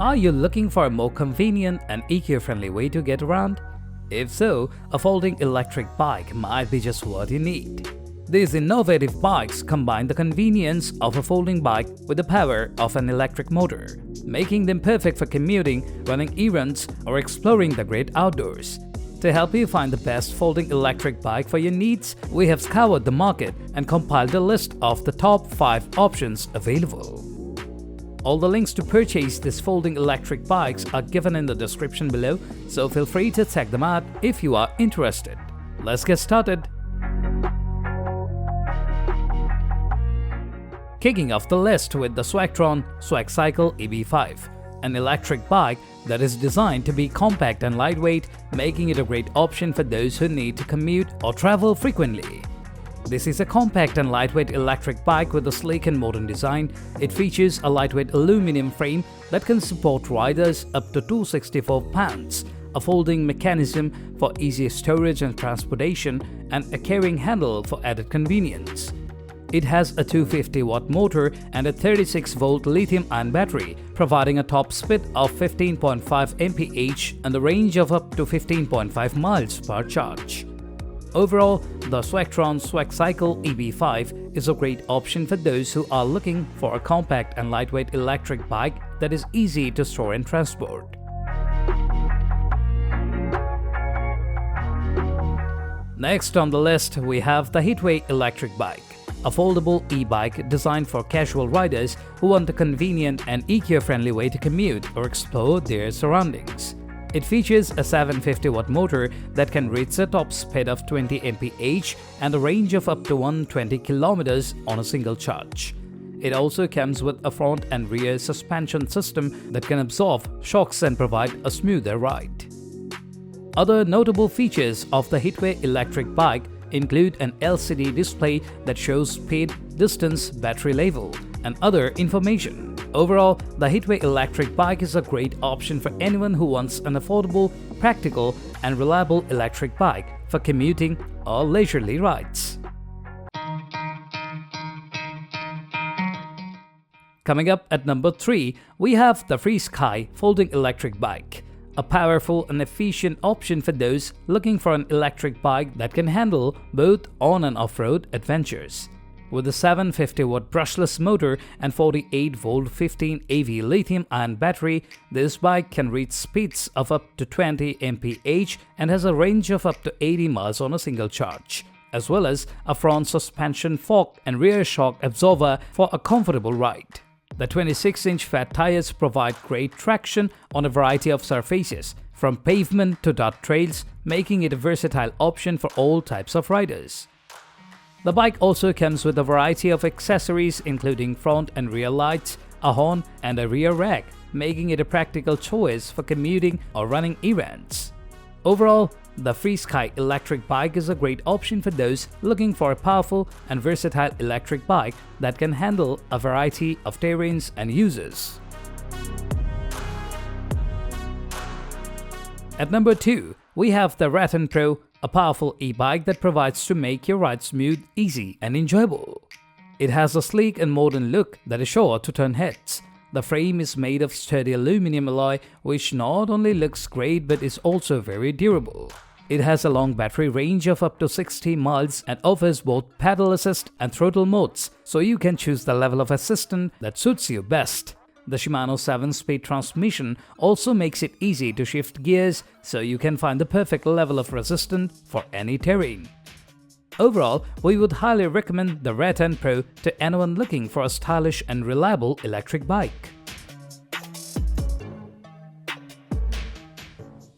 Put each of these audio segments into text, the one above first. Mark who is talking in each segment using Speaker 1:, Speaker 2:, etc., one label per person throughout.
Speaker 1: Are you looking for a more convenient and eco-friendly way to get around? If so, a folding electric bike might be just what you need. These innovative bikes combine the convenience of a folding bike with the power of an electric motor, making them perfect for commuting, running errands, or exploring the great outdoors. To help you find the best folding electric bike for your needs, we have scoured the market and compiled a list of the top 5 options available. All the links to purchase these folding electric bikes are given in the description below, so feel free to check them out if you are interested. Let's get started. Kicking off the list with the Swagtron Swagcycle EB5, an electric bike that is designed to be compact and lightweight, making it a great option for those who need to commute or travel frequently. This is a compact and lightweight electric bike with a sleek and modern design. It features a lightweight aluminum frame that can support riders up to 264 pounds, a folding mechanism for easy storage and transportation, and a carrying handle for added convenience. It has a 250-watt motor and a 36-volt lithium-ion battery, providing a top speed of 15.5 mph and a range of up to 15.5 miles per charge. Overall, the Swagtron Swagcycle EB5 is a great option for those who are looking for a compact and lightweight electric bike that is easy to store and transport. Next on the list, we have the Hitway electric bike, a foldable e-bike designed for casual riders who want a convenient and eco-friendly way to commute or explore their surroundings. It features a 750-watt motor that can reach a top speed of 20 mph and a range of up to 120 km on a single charge. It also comes with a front and rear suspension system that can absorb shocks and provide a smoother ride. Other notable features of the Hitway electric bike include an LCD display that shows speed, distance, battery level, and other information. Overall, the Hitway electric bike is a great option for anyone who wants an affordable, practical, and reliable electric bike for commuting or leisurely rides. Coming up at number 3, we have the Freesky folding electric bike, a powerful and efficient option for those looking for an electric bike that can handle both on and off-road adventures. With a 750-watt brushless motor and 48-volt 15AV lithium-ion battery, this bike can reach speeds of up to 20 mph and has a range of up to 80 miles on a single charge, as well as a front suspension fork and rear shock absorber for a comfortable ride. The 26-inch fat tires provide great traction on a variety of surfaces, from pavement to dirt trails, making it a versatile option for all types of riders. The bike also comes with a variety of accessories including front and rear lights, a horn, and a rear rack, making it a practical choice for commuting or running errands. Overall, the Freesky electric bike is a great option for those looking for a powerful and versatile electric bike that can handle a variety of terrains and uses. At number 2, we have the Retin Pro, a powerful e-bike that provides to make your ride smooth, easy, and enjoyable. It has a sleek and modern look that is sure to turn heads. The frame is made of sturdy aluminum alloy, which not only looks great but is also very durable. It has a long battery range of up to 60 miles and offers both pedal assist and throttle modes, so you can choose the level of assistance that suits you best. The Shimano 7-speed transmission also makes it easy to shift gears, so you can find the perfect level of resistance for any terrain. Overall, we would highly recommend the Retin Pro to anyone looking for a stylish and reliable electric bike.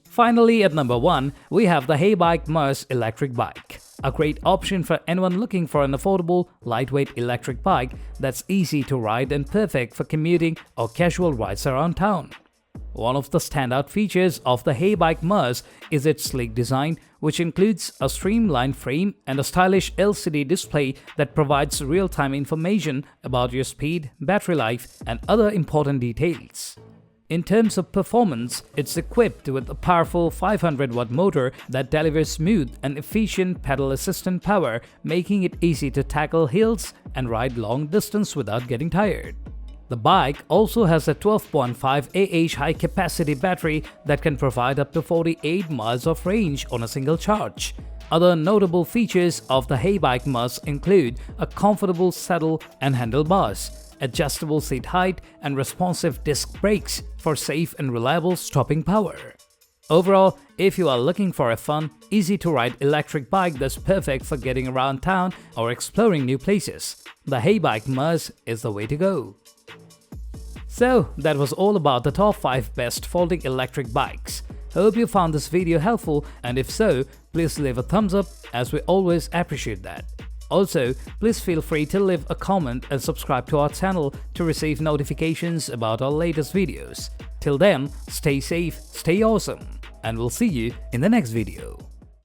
Speaker 1: Finally, at number 1, we have the Heybike Mars electric bike, a great option for anyone looking for an affordable, lightweight electric bike that's easy to ride and perfect for commuting or casual rides around town. One of the standout features of the Heybike Mars is its sleek design, which includes a streamlined frame and a stylish LCD display that provides real-time information about your speed, battery life, and other important details. In terms of performance, it's equipped with a powerful 500-watt motor that delivers smooth and efficient pedal assistant power, making it easy to tackle hills and ride long distance without getting tired. The bike also has a 12.5 Ah high-capacity battery that can provide up to 48 miles of range on a single charge. Other notable features of the Heybike must include a comfortable saddle and handlebars, adjustable seat height, and responsive disc brakes for safe and reliable stopping power. Overall, if you are looking for a fun, easy-to-ride electric bike that's perfect for getting around town or exploring new places, the Heybike Muzz is the way to go. So, that was all about the top 5 best folding electric bikes. Hope you found this video helpful, and if so, please leave a thumbs up as we always appreciate that. Also, please feel free to leave a comment and subscribe to our channel to receive notifications about our latest videos. Till then, stay safe, stay awesome, and we'll see you in the next video.